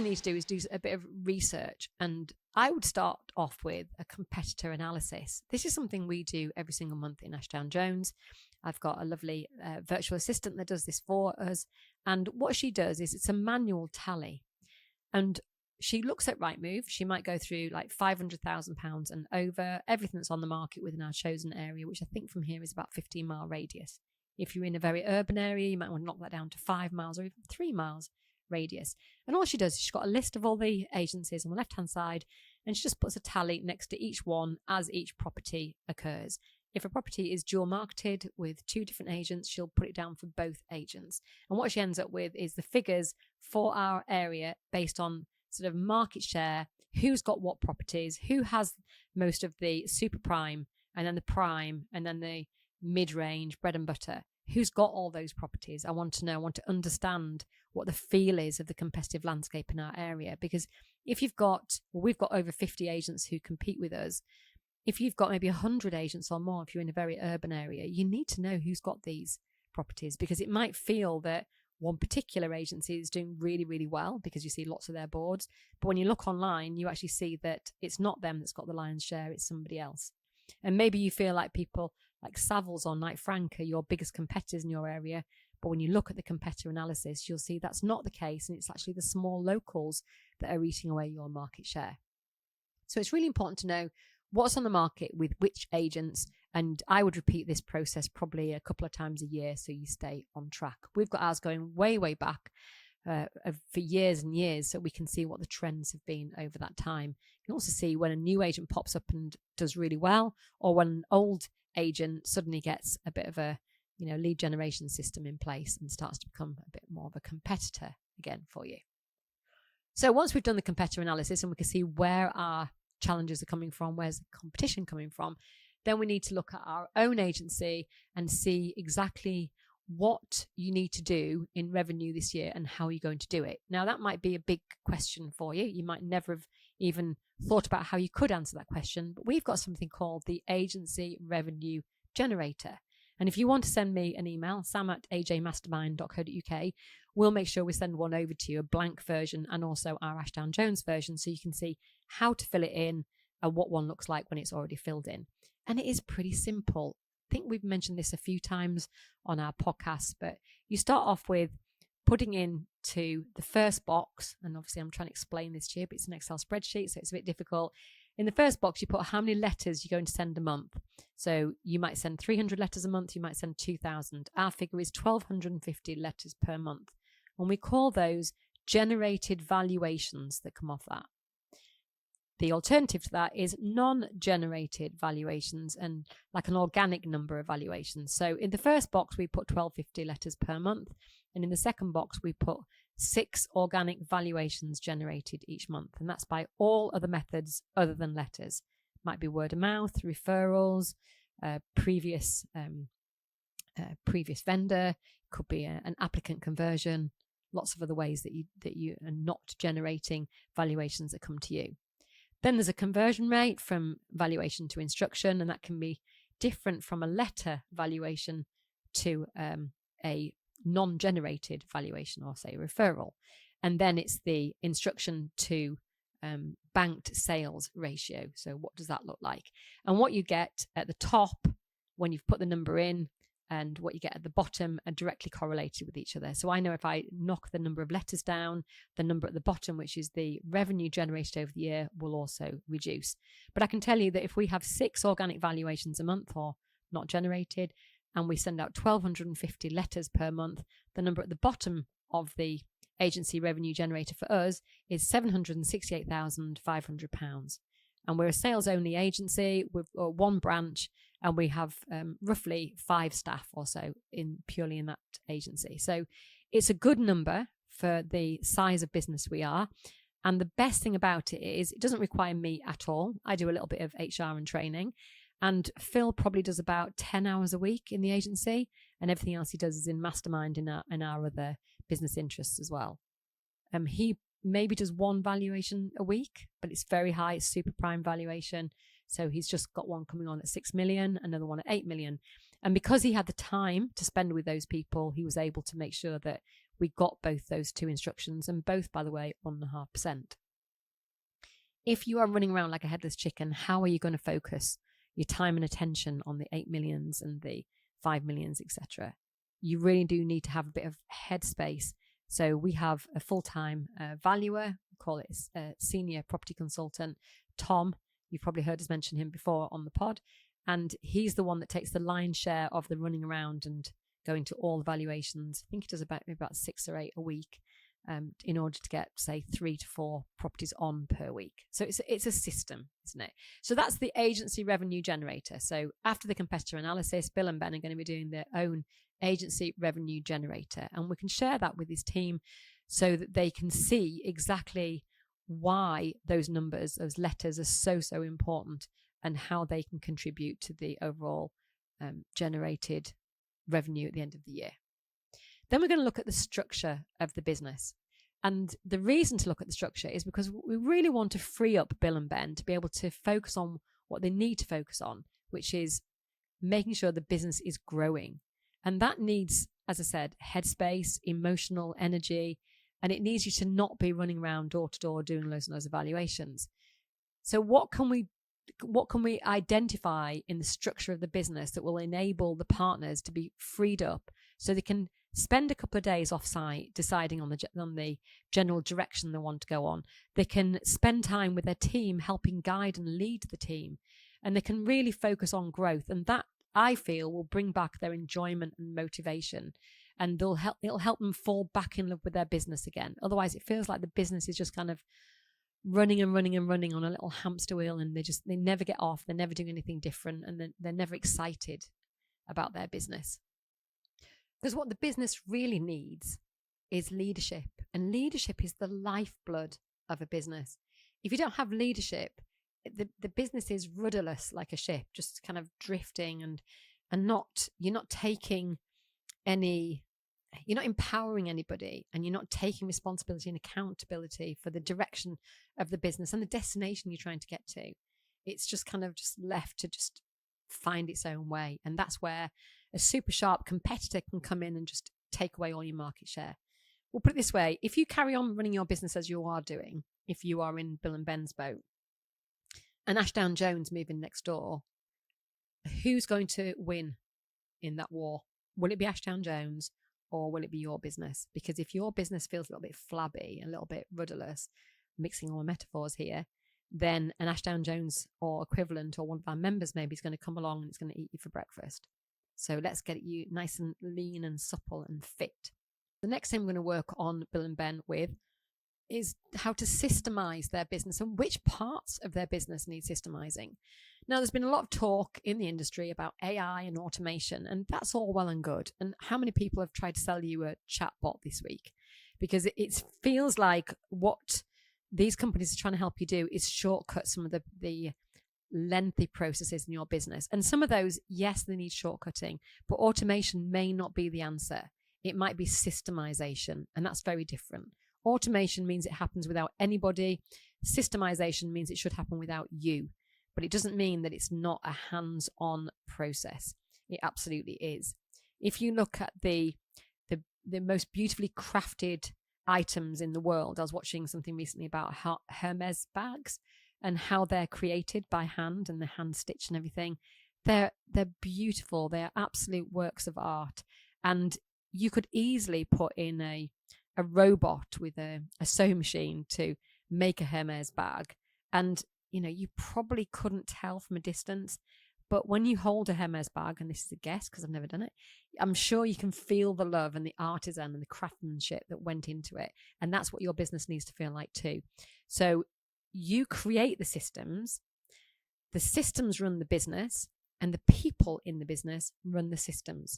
need to do is do a bit of research, and I would start off with a competitor analysis. This is something we do every single month in Ashdown Jones. I've got a lovely virtual assistant that does this for us, and what she does is it's a manual tally, and she looks at Rightmove. She might go through like £500,000 and over everything that's on the market within our chosen area, which I think from here is about 15-mile radius. If you're in a very urban area, you might want to knock that down to 5 miles or even 3 miles radius. And all she does is she's got a list of all the agencies on the left-hand side, and she just puts a tally next to each one as each property occurs. If a property is dual marketed with 2 different agents, she'll put it down for both agents. And what she ends up with is the figures for our area based on sort of market share, who's got what properties, who has most of the super prime, and then the prime, and then the mid-range, bread and butter. Who's got all those properties? I want to know, I want to understand what the feel is of the competitive landscape in our area. Because if we've got over 50 agents who compete with us. If you've got maybe 100 agents or more, if you're in a very urban area, you need to know who's got these properties, because it might feel that one particular agency is doing really, really well because you see lots of their boards. But when you look online, you actually see that it's not them that's got the lion's share, it's somebody else. And maybe you feel like people like Savills or Knight Frank are your biggest competitors in your area. But when you look at the competitor analysis, you'll see that's not the case. And it's actually the small locals that are eating away your market share. So it's really important to know what's on the market with which agents. And I would repeat this process probably a couple of times a year so you stay on track. We've got ours going way, way back for years and years, so we can see what the trends have been over that time. You can also see when a new agent pops up and does really well, or when an old agent suddenly gets a bit of a lead generation system in place and starts to become a bit more of a competitor again for you. So once we've done the competitor analysis and we can see where our challenges are coming from, where's the competition coming from, then we need to look at our own agency and see exactly what you need to do in revenue this year and how you're going to do it. Now, that might be a big question for you. You might never have even thought about how you could answer that question, but we've got something called the Agency Revenue Generator. And if you want to send me an email, sam@ajmastermind.co.uk, we'll make sure we send one over to you, a blank version and also our Ashdown Jones version, so you can see how to fill it in and what one looks like when it's already filled in. And it is pretty simple. I think we've mentioned this a few times on our podcast, but you start off with putting into the first box, and obviously I'm trying to explain this to you, but it's an Excel spreadsheet, so it's a bit difficult. In the first box, you put how many letters you're going to send a month. So you might send 300 letters a month, you might send 2,000. Our figure is 1,250 letters per month. And we call those generated valuations that come off that. The alternative to that is non-generated valuations, and like an organic number of valuations. So in the first box, we put 1,250 letters per month. And in the second box, we put 6 organic valuations generated each month. And that's by all other methods other than letters. It might be word of mouth, referrals, previous vendor, could be an applicant conversion, lots of other ways that you are not generating valuations that come to you. Then there's a conversion rate from valuation to instruction, and that can be different from a letter valuation to a non-generated valuation, or say referral. And then it's the instruction to banked sales ratio. So what does that look like? And what you get at the top when you've put the number in and what you get at the bottom are directly correlated with each other. So I know if I knock the number of letters down, the number at the bottom, which is the revenue generated over the year, will also reduce. But I can tell you that if we have 6 organic valuations a month or not generated, and we send out 1,250 letters per month, the number at the bottom of the agency revenue generator for us is £768,500. And we're a sales-only agency with 1 branch, and we have roughly 5 staff or so purely in that agency. So it's a good number for the size of business we are. And the best thing about it is it doesn't require me at all. I do a little bit of HR and training. And Phil probably does about 10 hours a week in the agency, and everything else he does is in Mastermind and our other business interests as well. He maybe does 1 valuation a week, but it's very high. It's super prime valuation. So he's just got one coming on at 6 million, another one at 8 million. And because he had the time to spend with those people, he was able to make sure that we got both those two instructions, and both, by the way, 1.5%. If you are running around like a headless chicken, how are you going to focus your time and attention on the 8 millions and the 5 millions, etc.? You really do need to have a bit of headspace. So we have a full-time valuer, call it a senior property consultant, Tom. You've probably heard us mention him before on the pod. And he's the one that takes the lion's share of the running around and going to all the valuations. I think he does about 6 or 8 a week, in order to get, say, 3 to 4 properties on per week. So it's a system, isn't it? So that's the agency revenue generator. So after the competitor analysis, Bill and Ben are going to be doing their own agency revenue generator, and we can share that with his team so that they can see exactly why those numbers, those letters, are so important, and how they can contribute to the overall generated revenue at the end of the year. Then we're going to look at the structure of the business. And the reason to look at the structure is because we really want to free up Bill and Ben to be able to focus on what they need to focus on, which is making sure the business is growing. And that needs, as I said, headspace, emotional energy, and it needs you to not be running around door to door doing loads and loads of evaluations. So what can we identify in the structure of the business that will enable the partners to be freed up so they can spend a couple of days off site deciding on the general direction they want to go on? They can spend time with their team helping guide and lead the team, and they can really focus on growth. And that, I feel, will bring back their enjoyment and motivation, and it'll help them fall back in love with their business again. Otherwise, it feels like the business is just kind of running on a little hamster wheel, and they never get off. They're never doing anything different, and they're never excited about their business. Because what the business really needs is leadership, and leadership is the lifeblood of a business. If you don't have leadership, the business is rudderless like a ship, just kind of drifting, and you're not taking any, you're not empowering anybody, and you're not taking responsibility and accountability for the direction of the business and the destination you're trying to get to. It's just kind of just left to just find its own way. And that's where a super sharp competitor can come in and just take away all your market share. We'll put it this way: if you carry on running your business as you are doing, if you are in Bill and Ben's boat, and Ashdown Jones moving next door, who's going to win in that war? Will it be Ashdown Jones, or will it be your business? Because if your business feels a little bit flabby, a little bit rudderless, mixing all my metaphors here, then an Ashdown Jones or equivalent, or one of our members maybe, is going to come along and it's going to eat you for breakfast. So let's get you nice and lean and supple and fit. The next thing we're going to work on Bill and Ben with is how to systemize their business, and which parts of their business need systemizing. Now, there's been a lot of talk in the industry about AI and automation, and that's all well and good. And how many people have tried to sell you a chatbot this week? Because it feels like what these companies are trying to help you do is shortcut some of the lengthy processes in your business. And some of those, yes, they need shortcutting, but automation may not be the answer. It might be systemization, and that's very different. Automation means it happens without anybody. Systemization means it should happen without you. But it doesn't mean that it's not a hands-on process. It absolutely is. If you look at the most beautifully crafted items in the world, I was watching something recently about Hermes bags and how they're created by hand, and the hand stitch and everything. They're beautiful. They're absolute works of art. And you could easily put in a robot with a sewing machine to make a Hermes bag, and you probably couldn't tell from a distance. But when you hold a Hermes bag, and this is a guess because I've never done it, I'm sure you can feel the love and the artisan and the craftsmanship that went into it. And that's what your business needs to feel like too. So you create the systems run the business, and the people in the business run the systems.